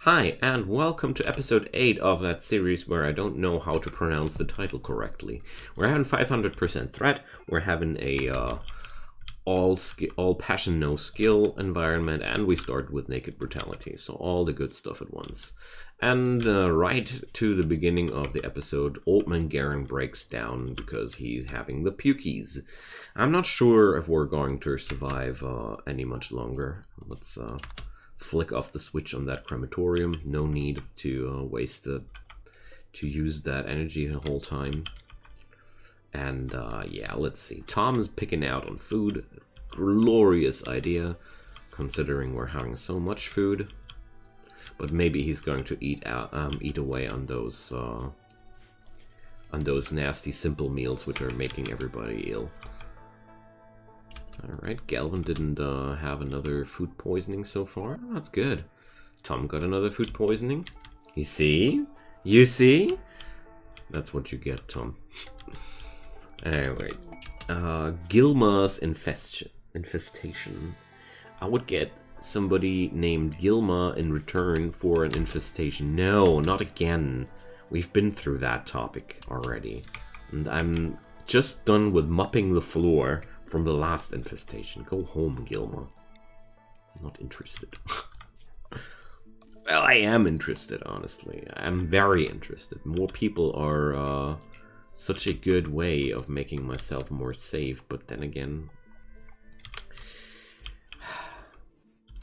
Hi, and welcome to episode 8 of that series where I don't know how to pronounce the title correctly. We're having 500% threat, we're having a all passion, no skill environment, and we start with naked brutality, so all the good stuff at once. And right to the beginning of the episode, Old Man Garen breaks down because he's having the pukies. I'm not sure if we're going to survive any much longer. Let's flick off the switch on that crematorium. No need to waste it, to use that energy the whole time. And yeah, let's see. Tom is picking out on food. Glorious idea, considering we're having so much food. But maybe he's going to eat away on those nasty simple meals which are making everybody ill. Alright, Galvin didn't have another food poisoning so far. That's good. Tom got another food poisoning. You see? You see? That's what you get, Tom. Anyway. Gilma's infestation. I would get somebody named Gilma in return for an infestation. No, not again. We've been through that topic already. And I'm just done with mopping the floor from the last infestation. Go home, Gilma. I'm not interested. Well, I am interested, honestly. I'm very interested. More people are such a good way of making myself more safe, but then again,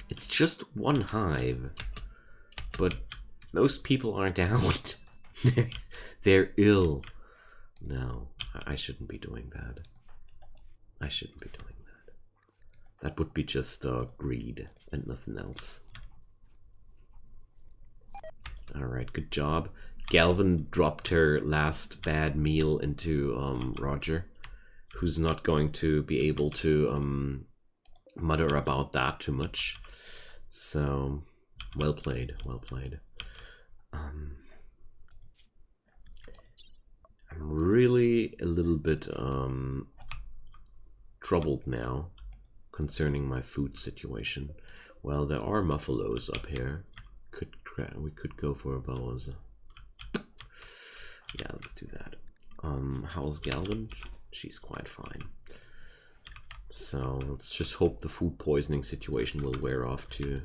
it's just one hive. But most people aren't out. They're ill. No, I shouldn't be doing that. I shouldn't be doing that. That would be just greed and nothing else. Alright, good job. Galvin dropped her last bad meal into Roger, who's not going to be able to mutter about that too much. So, well played, well played. I'm really a little bit troubled now concerning my food situation. Well, there are muffalos up here. We could go for those. Yeah, let's do that. How's Galvin? She's quite fine. So let's just hope the food poisoning situation will wear off to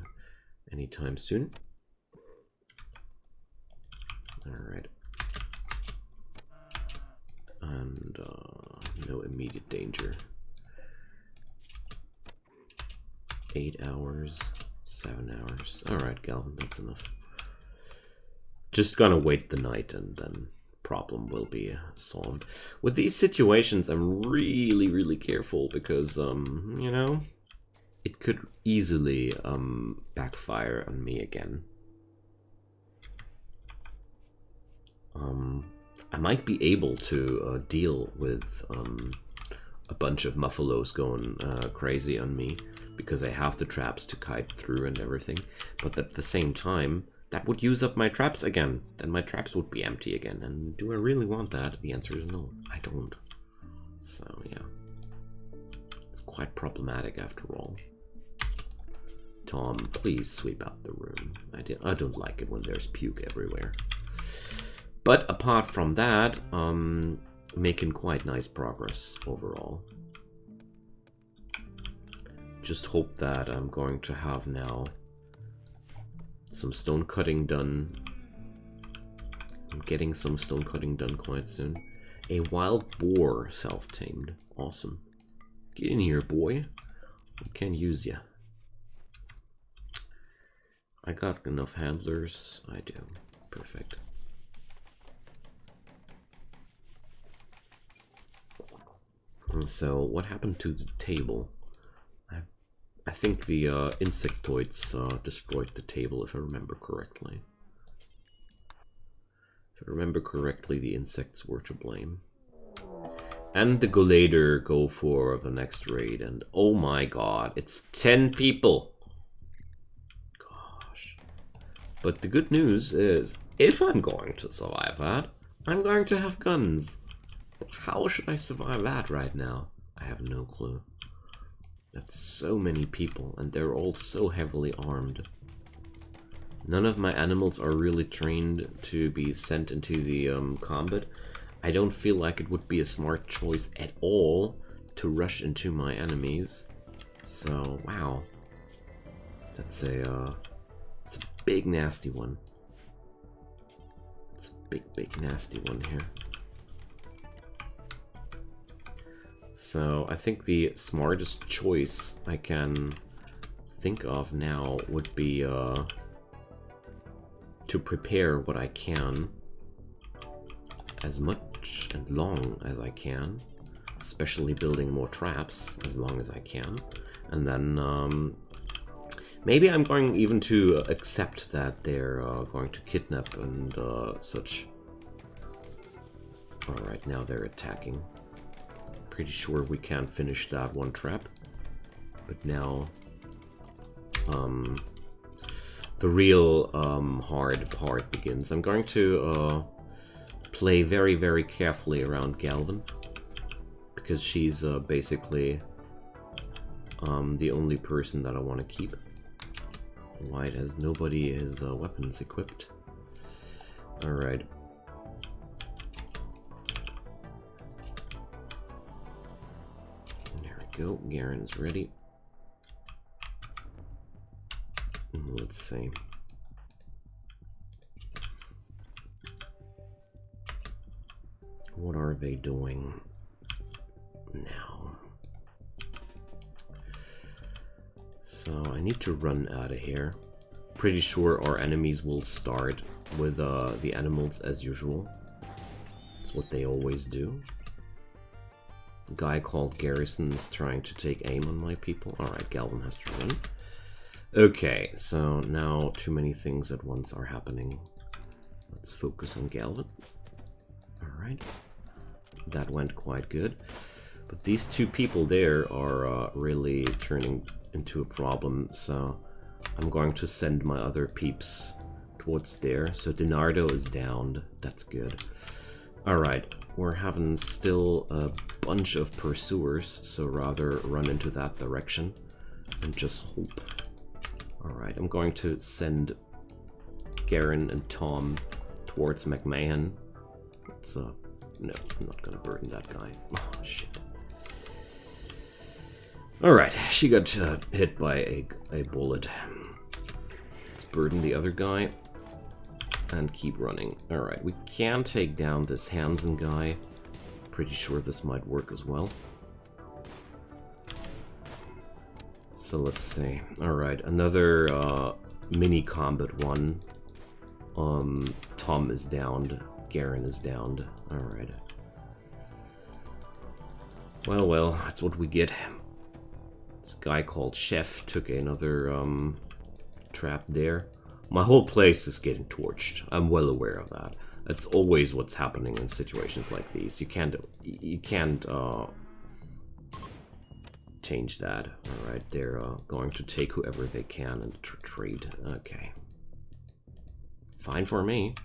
anytime soon. Alright. And no immediate danger. 8 hours, 7 hours. Alright, Galvin, that's enough. Just gonna wait the night and then problem will be solved. With these situations, I'm really careful because, you know, it could easily backfire on me again. I might be able to deal with a bunch of muffalos going crazy on me because I have the traps to kite through and everything, but at the same time, that would use up my traps again. Then my traps would be empty again. And do I really want that? The answer is no, I don't. So, yeah. It's quite problematic after all. Tom, please sweep out the room. I don't like it when there's puke everywhere. But apart from that, making quite nice progress overall. Just hope that I'm going to have now some stone cutting done. I'm getting some stone cutting done quite soon. A wild boar self-tamed. Awesome. Get in here, boy. We can use ya. I got enough handlers. I do. Perfect. And so, what happened to the table? I think the insectoids destroyed the table, if I remember correctly. If I remember correctly, the insects were to blame. And the Golader go for the next raid, and oh my god, it's 10 people! Gosh. But the good news is, if I'm going to survive that, I'm going to have guns. But how should I survive that right now? I have no clue. That's so many people, and they're all so heavily armed. None of my animals are really trained to be sent into the combat. I don't feel like it would be a smart choice at all to rush into my enemies. So, wow. That's it's a big nasty one. It's a big nasty one here. So, I think the smartest choice I can think of now would be to prepare what I can as much and long as I can, especially building more traps as long as I can, and then maybe I'm going even to accept that they're going to kidnap and such. Alright, now they're attacking. Pretty sure we can finish that one trap, but now the real hard part begins. I'm going to play very carefully around Galvin, because she's basically the only person that I want to keep. White has nobody his weapons equipped. Alright. There we go. Garen's ready. Let's see. What are they doing now? So I need to run out of here. Pretty sure our enemies will start with the animals as usual. That's what they always do. The guy called Garrison is trying to take aim on my people. Alright, Galvin has to run. Okay, so now too many things at once are happening. Let's focus on Galvin. Alright. That went quite good. But these two people there are really turning into a problem, so I'm going to send my other peeps towards there. So Dinardo is downed. That's good. Alright, we're having still a bunch of pursuers, so rather run into that direction and just hope. Alright, I'm going to send Garen and Tom towards McMahon. It's, no, I'm not gonna burden that guy. Oh, shit. Alright, she got hit by a bullet. Let's burden the other guy and keep running. Alright, we can take down this Hansen guy. Pretty sure this might work as well. So let's see. Alright, another mini combat one. Tom is downed. Garen is downed. Alright. Well, that's what we get. This guy called Chef took another trap there. My whole place is getting torched. I'm well aware of that. That's always what's happening in situations like these. You can't change that. Alright, they're going to take whoever they can and trade. Okay. Fine for me.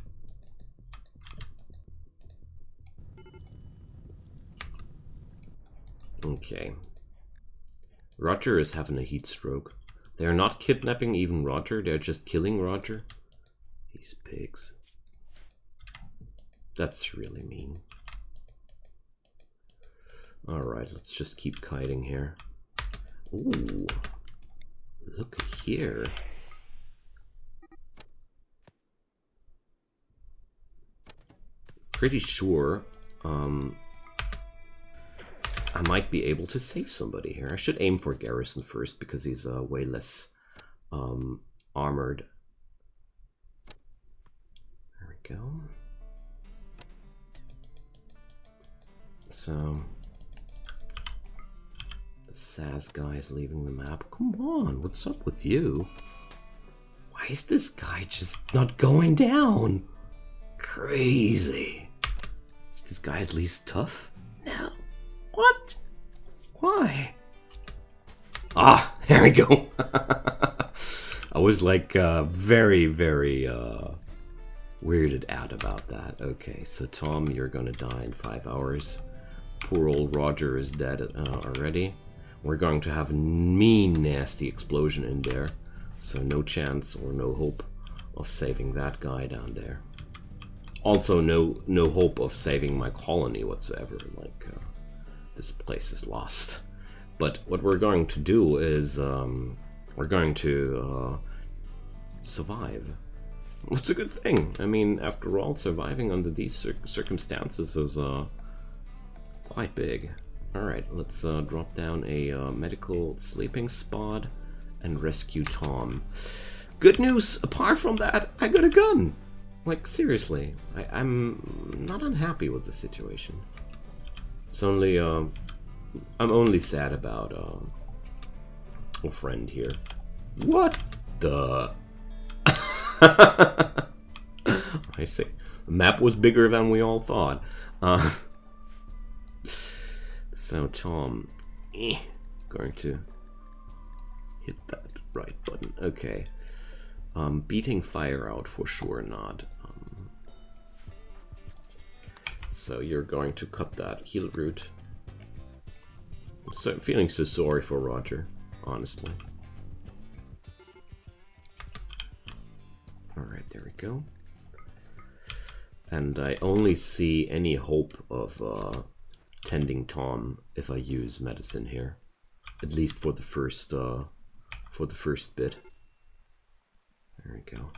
Okay. Roger is having a heat stroke. They're not kidnapping even Roger, they're just killing Roger. These pigs. That's really mean. Alright, let's just keep kiting here. Ooh. Look here. Pretty sure I might be able to save somebody here. I should aim for Garrison first because he's way less armored. There we go. So the SAS guy is leaving the map. Come on, what's up with you? Why is this guy just not going down? Crazy. Is this guy at least tough? No. What? Why? Ah, there we go. I was like very weirded out about that. Okay, so Tom, you're gonna die in 5 hours. Poor old Roger is dead already. We're going to have a mean, nasty explosion in there. So no chance or no hope of saving that guy down there. Also, no hope of saving my colony whatsoever. Like, this place is lost. But what we're going to do is we're going to survive. It's a good thing. I mean, after all, surviving under these circumstances is quite big. Alright, let's drop down a medical sleeping spot and rescue Tom. Good news, apart from that, I got a gun! Like, seriously, I'm not unhappy with the situation. It's only, I'm only sad about a friend here. What the... I see. The map was bigger than we all thought. So Tom, going to hit that right button. Okay. Beating fire out for sure not. So you're going to cut that heal route. I'm feeling so sorry for Roger, honestly. Alright, there we go. And I only see any hope of tending Tom if I use medicine here. At least for the first bit. There we go.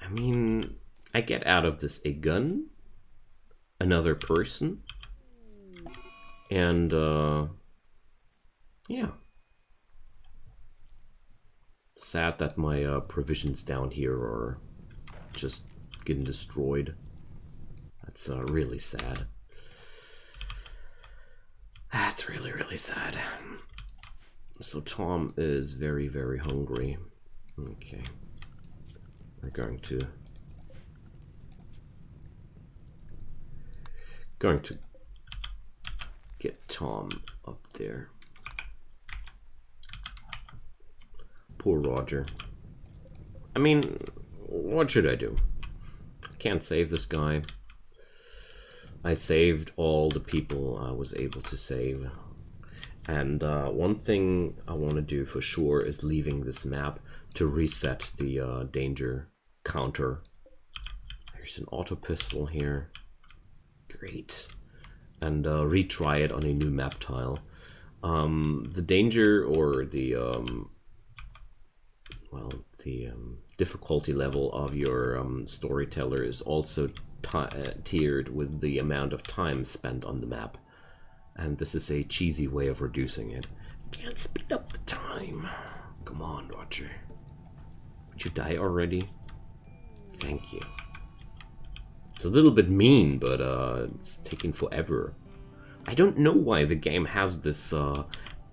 I mean, I get out of this a gun, another person, and yeah. Sad that my provisions down here are just getting destroyed. That's really sad. That's really, really sad. So Tom is very, very hungry. Okay. We're going to get Tom up there. Poor Roger. I mean, what should I do? I can't save this guy. I saved all the people I was able to save. And one thing I want to do for sure is leaving this map to reset the danger counter. There's an auto pistol here. Great. And retry it on a new map tile. The danger or the difficulty level of your storyteller is also tiered with the amount of time spent on the map. And this is a cheesy way of reducing it. Can't speed up the time. Come on, Roger. Would you die already? Thank you. It's a little bit mean, but it's taking forever. I don't know why the game has this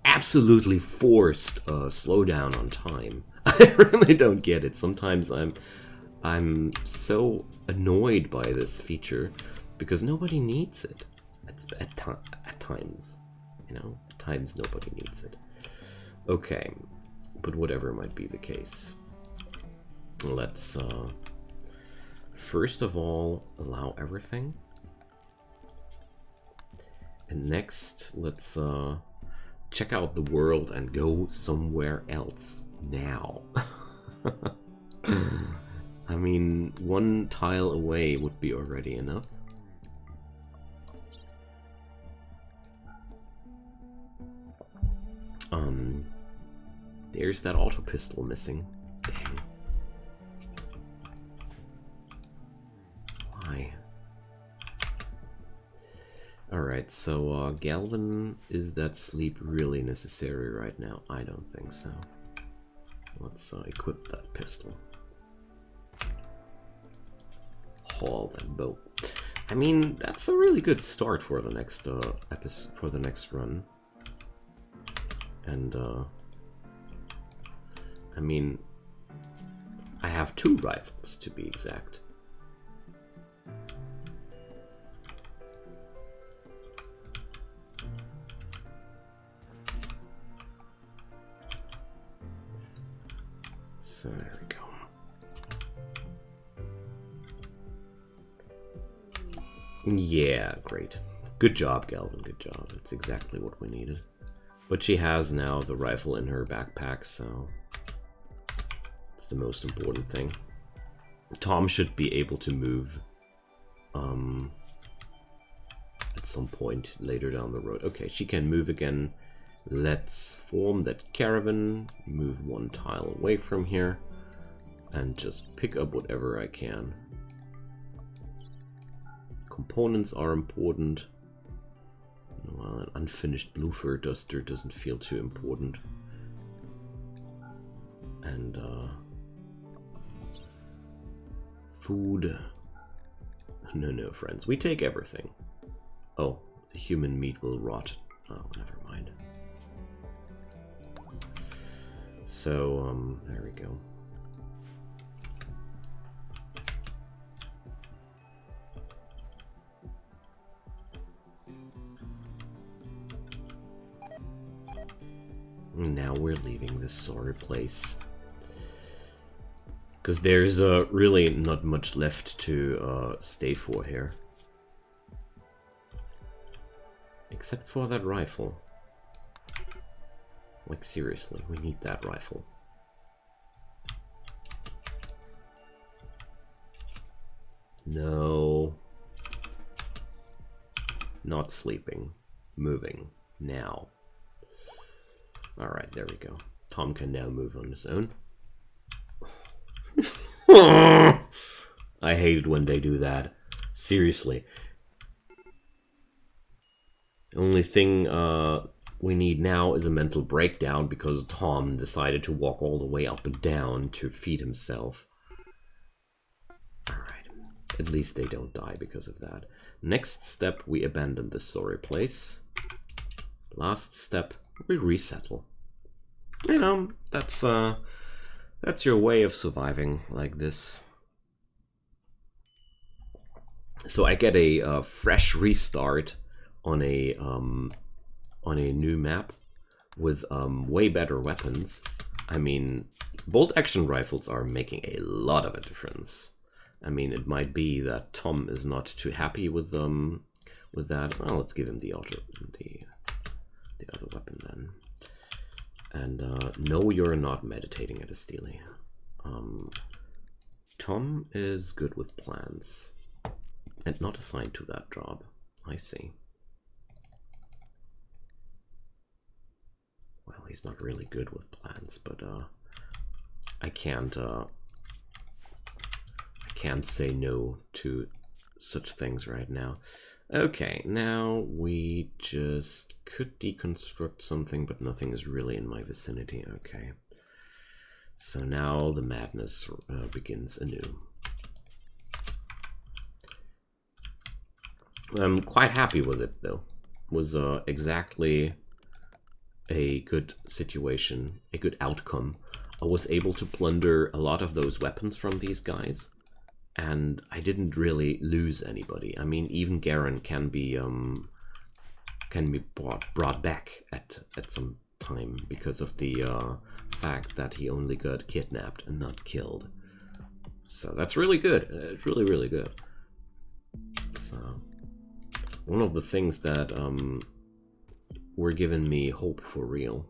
absolutely forced slowdown on time. I really don't get it. Sometimes I'm so annoyed by this feature because nobody needs it. At times, you know, at times nobody needs it. Okay, but whatever might be the case, let's first of all allow everything, and next let's check out the world and go somewhere else now. I mean, one tile away would be already enough. There's that auto pistol missing. Dang. Why? Alright, so Galvin, is that sleep really necessary right now? I don't think so. Let's equip that pistol. Haul that bow. I mean, that's a really good start for the next for the next run. And I mean, I have 2 rifles to be exact. So there we go. Yeah, great. Good job, Galvin, good job. That's exactly what we needed. But she has now the rifle in her backpack, so It's the most important thing. Tom should be able to move at some point later down the road. Okay, she can move again. Let's form that caravan, move one tile away from here, and just pick up whatever I can. Components are important. Well, an unfinished blue fur duster doesn't feel too important. And food. No, friends. We take everything. Oh, the human meat will rot. Oh, never mind. So, there we go. Now we're leaving this sorry place. Because there's really not much left to stay for here. Except for that rifle. Like, seriously, we need that rifle. No. Not sleeping. Moving. Now. Alright, there we go. Tom can now move on his own. I hate when they do that. Seriously. The only thing we need now is a mental breakdown because Tom decided to walk all the way up and down to feed himself. Alright. At least they don't die because of that. Next step, we abandon this sorry place. Last step, we resettle. You know, that's your way of surviving like this. So I get a fresh restart on a new map with way better weapons. I mean, bolt action rifles are making a lot of a difference. I mean, it might be that Tom is not too happy with that. Well, let's give him the other weapon then. And no, you're not meditating at a Steely. Tom is good with plans and not assigned to that job. I see. Well, he's not really good with plans, but I can't say no to such things right now. Okay, now we just could deconstruct something, but nothing is really in my vicinity. Okay. So now the madness begins anew. I'm quite happy with it, though. It was exactly a good situation, a good outcome. I was able to plunder a lot of those weapons from these guys, and I didn't really lose anybody. I mean, even Garen can be brought back at some time because of the fact that he only got kidnapped and not killed. So that's really good. It's really, really good. So one of the things that were giving me hope for real.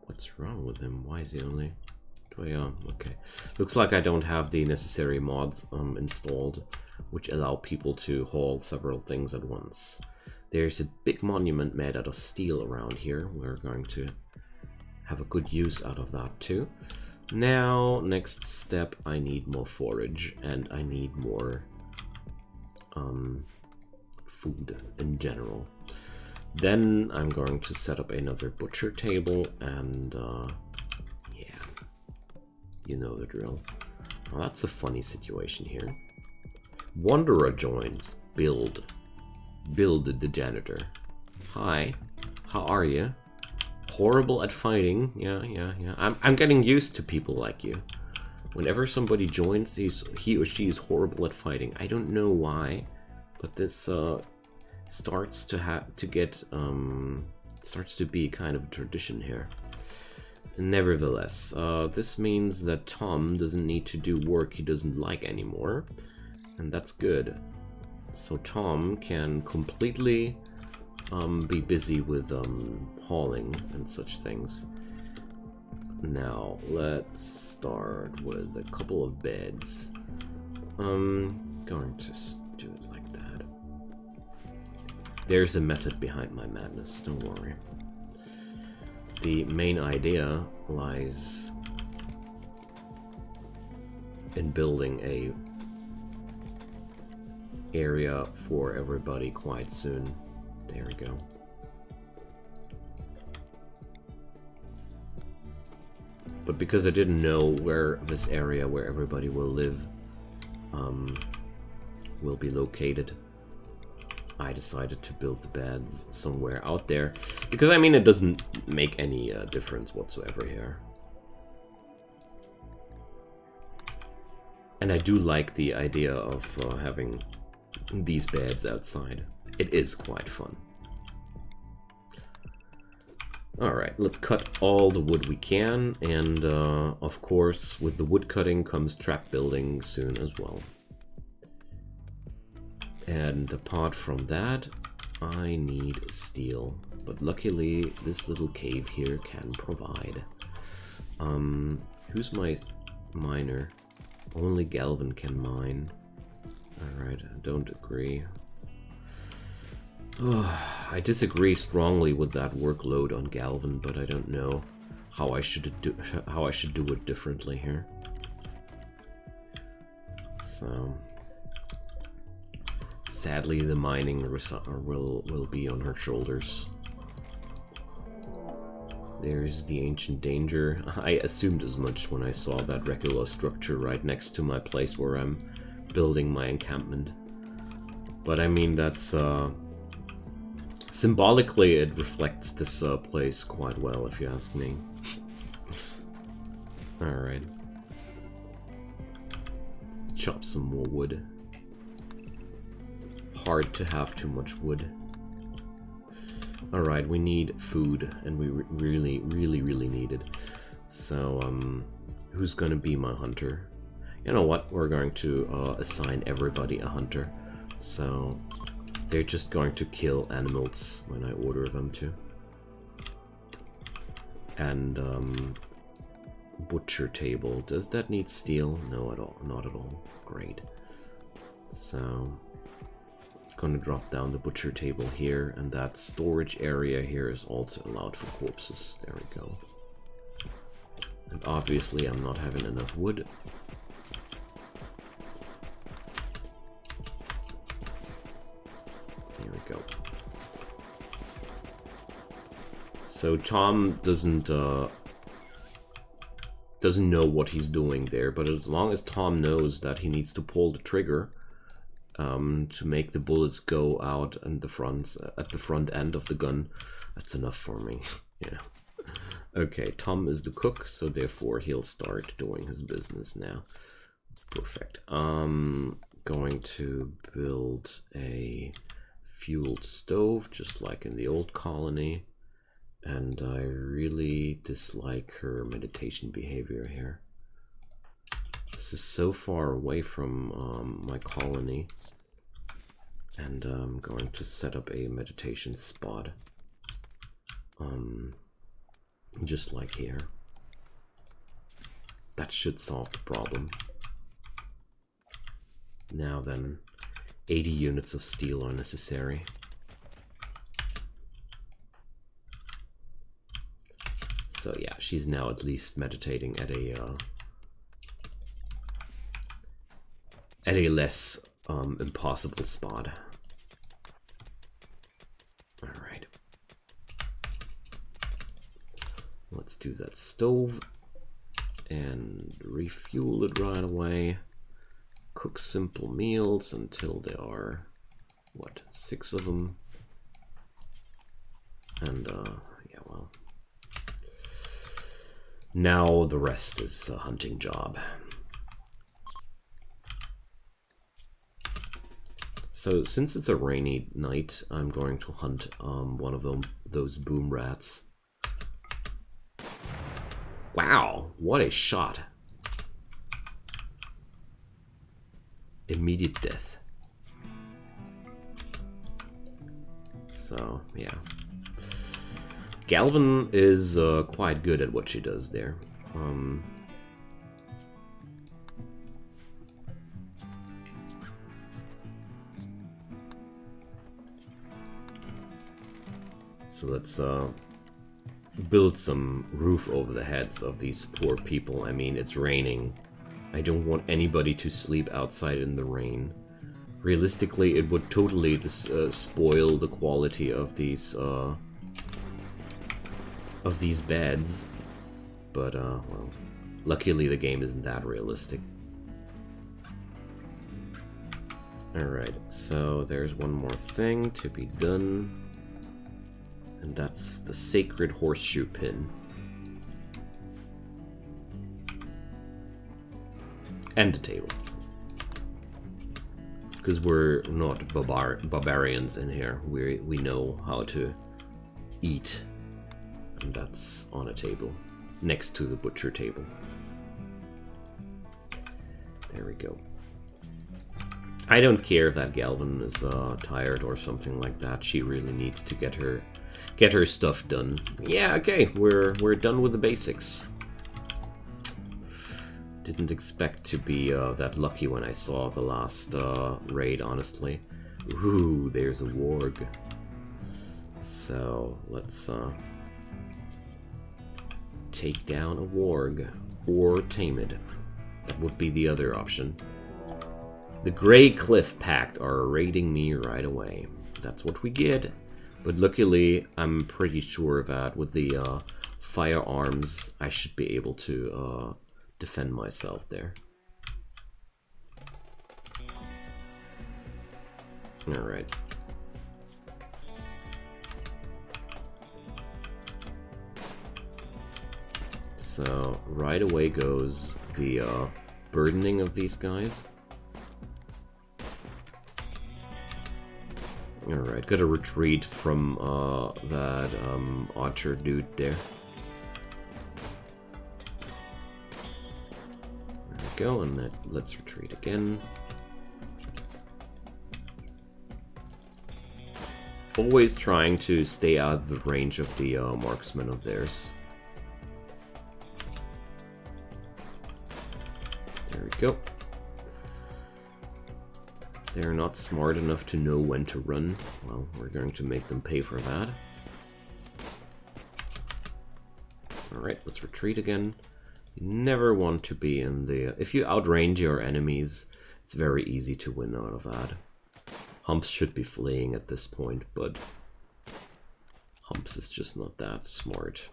What's wrong with him? Why is he only... Oh yeah, okay. Looks like I don't have the necessary mods installed, which allow people to haul several things at once. There's a big monument made out of steel around here. We're going to have a good use out of that too. Now, next step, I need more forage, and I need more food in general. Then I'm going to set up another butcher table, and yeah, you know the drill. Well, that's a funny situation here. Wanderer joins. Build the janitor. Hi, how are you? Horrible at fighting. Yeah. I'm getting used to people like you. Whenever somebody joins, he or she is horrible at fighting. I don't know why, but this starts to be kind of a tradition here. Nevertheless, this means that Tom doesn't need to do work he doesn't like anymore, and that's good. So Tom can completely be busy with hauling and such things. Now, let's start with a couple of beds. Going to do it like that. There's a method behind my madness, don't worry. The main idea lies in building a area for everybody quite soon. There we go. But because I didn't know where this area where everybody will live will be located, I decided to build the beds somewhere out there. Because, I mean, it doesn't make any difference whatsoever here. And I do like the idea of having these beds outside. It is quite fun. Alright, let's cut all the wood we can, and of course with the wood cutting comes trap building soon as well. And apart from that, I need steel, but luckily this little cave here can provide. Who's my miner? Only Galvin can mine. Alright, I don't agree. I disagree strongly with that workload on Galvin, but I don't know how I should do it differently here. So sadly, the mining will be on her shoulders. There's the ancient danger. I assumed as much when I saw that regular structure right next to my place where I'm building my encampment. But I mean, that's symbolically, it reflects this place quite well, if you ask me. Alright. Let's chop some more wood. Hard to have too much wood. Alright, we need food, and we really need it. So, who's gonna be my hunter? You know what? We're going to assign everybody a hunter. So they're just going to kill animals when I order them to. And butcher table. Does that need steel? No, at all. Not at all. Great. So gonna drop down the butcher table here, and that storage area here is also allowed for corpses. There we go. And obviously I'm not having enough wood. Here we go. So Tom doesn't know what he's doing there, but as long as Tom knows that he needs to pull the trigger to make the bullets go out and at the front end of the gun, that's enough for me. You know. Okay, Tom is the cook, so therefore he'll start doing his business now. Perfect. Going to build a fueled stove, just like in the old colony. And I really dislike her meditation behavior here. This is so far away from my colony. And I'm going to set up a meditation spot. Just like here. That should solve the problem. Now then, 80 units of steel are necessary. So yeah, she's now at least meditating at a less impossible spot. All right. Let's do that stove and refuel it right away. Cook simple meals until there are, what, 6 of them. And yeah, well, now the rest is a hunting job. So since it's a rainy night, I'm going to hunt one of those boom rats. Wow, what a shot. Immediate death. So, yeah. Galvan is quite good at what she does there. So let's build some roof over the heads of these poor people. I mean, it's raining. I don't want anybody to sleep outside in the rain. Realistically, it would totally spoil the quality of these beds. But, well, luckily the game isn't that realistic. Alright, so there's one more thing to be done. And that's the sacred horseshoe pin. And the table. Because we're not barbarians in here. We know how to eat. And that's on a table. Next to the butcher table. There we go. I don't care that Galvan is tired or something like that. She really needs to get her stuff done. Yeah, okay, we're done with the basics. Didn't expect to be that lucky when I saw the last raid, honestly. Ooh, there's a warg. So let's take down a warg or tame it. That would be the other option. The Grey Cliff Pact are raiding me right away. That's what we get. But luckily, I'm pretty sure that with the firearms, I should be able to defend myself there. Alright. So, right away goes the burdening of these guys. Alright, gotta retreat from that archer dude there. There we go, and let's retreat again. Always trying to stay out of the range of the marksman of theirs. There we go. They're not smart enough to know when to run. Well, we're going to make them pay for that. Alright, let's retreat again. You never want to be in the... If you outrange your enemies, it's very easy to win out of that. Humps should be fleeing at this point, but Humps is just not that smart.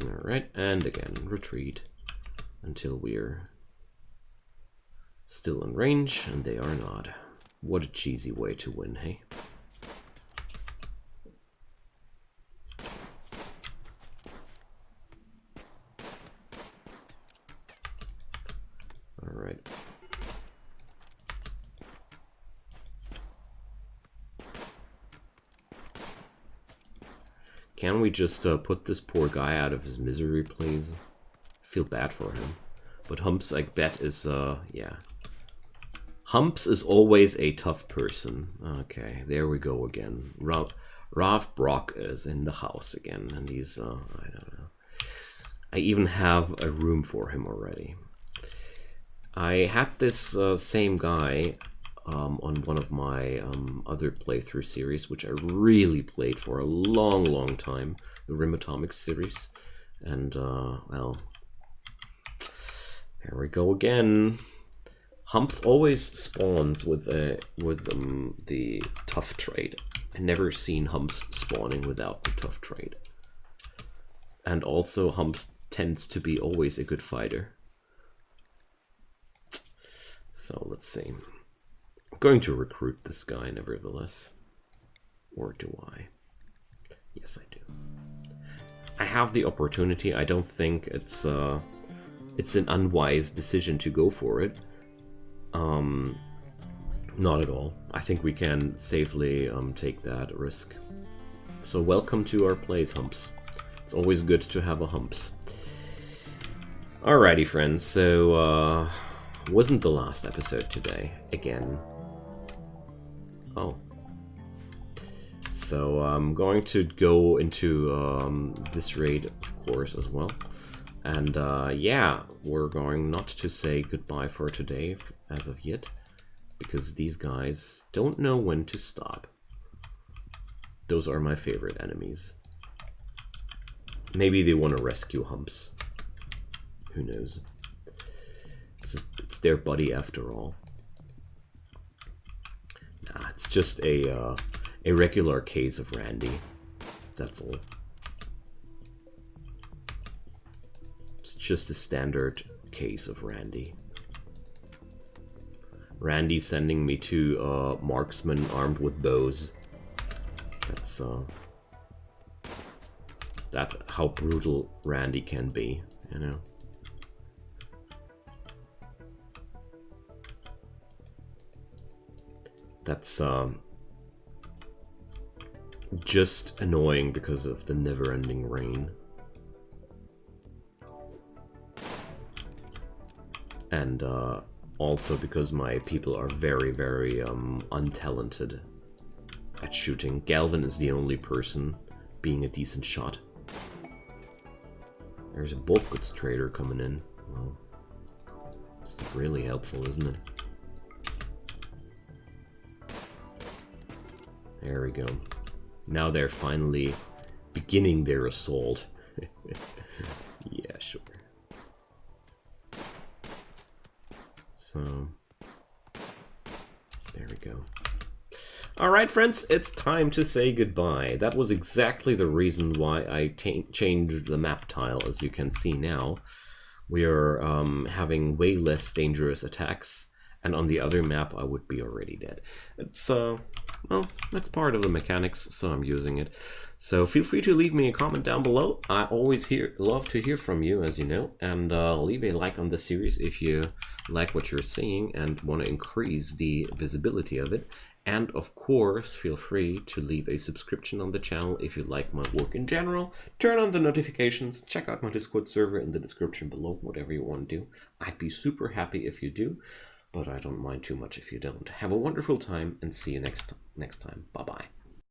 Alright, and again, retreat until we're still in range, and they are not. What a cheesy way to win, hey? Alright. Can we just put this poor guy out of his misery, please? I feel bad for him. But Humps, I bet, is, yeah. Humps is always a tough person. Okay, there we go again. Rav Brock is in the house again, and he's, I don't know. I even have a room for him already. I had this same guy on one of my other playthrough series, which I really played for a long, long time, the Rimworld series. And, well, here we go again. Humps always spawns with the tough trait. I've never seen Humps spawning without the tough trait. And also Humps tends to be always a good fighter. So let's see. I'm going to recruit this guy nevertheless. Or do I? Yes, I do. I have the opportunity. I don't think it's an unwise decision to go for it. Not at all. I think we can safely take that risk. So welcome to our plays, Humps. It's always good to have a Humps. Alrighty, friends. So wasn't the last episode today again? Oh. So I'm going to go into this raid, of course, as well. And yeah, we're going not to say goodbye for today as of yet, because these guys don't know when to stop. Those are my favorite enemies. Maybe they want to rescue Humps. Who knows? It's their buddy after all. Nah, it's just a regular case of Randy. That's all. It's just a standard case of Randy. Randy sending me to marksmen armed with bows. That's how brutal Randy can be, you know. That's just annoying because of the never-ending rain. And also because my people are very, very untalented at shooting. Galvin is the only person being a decent shot. There's a bulk goods trader coming in. Well, it's really helpful, isn't it? There we go. Now they're finally beginning their assault. Yeah, sure. So, there we go. Alright friends, it's time to say goodbye. That was exactly the reason why I changed the map tile, as you can see now. We are having way less dangerous attacks, and on the other map I would be already dead. It's, well, that's part of the mechanics, so I'm using it. So feel free to leave me a comment down below. I always love to hear from you, as you know, and leave a like on the series if you like what you're seeing and want to increase the visibility of it. And of course, feel free to leave a subscription on the channel if you like my work in general. Turn on the notifications, check out my Discord server in the description below, whatever you want to do. I'd be super happy if you do, but I don't mind too much if you don't. Have a wonderful time and see you next time. Bye-bye.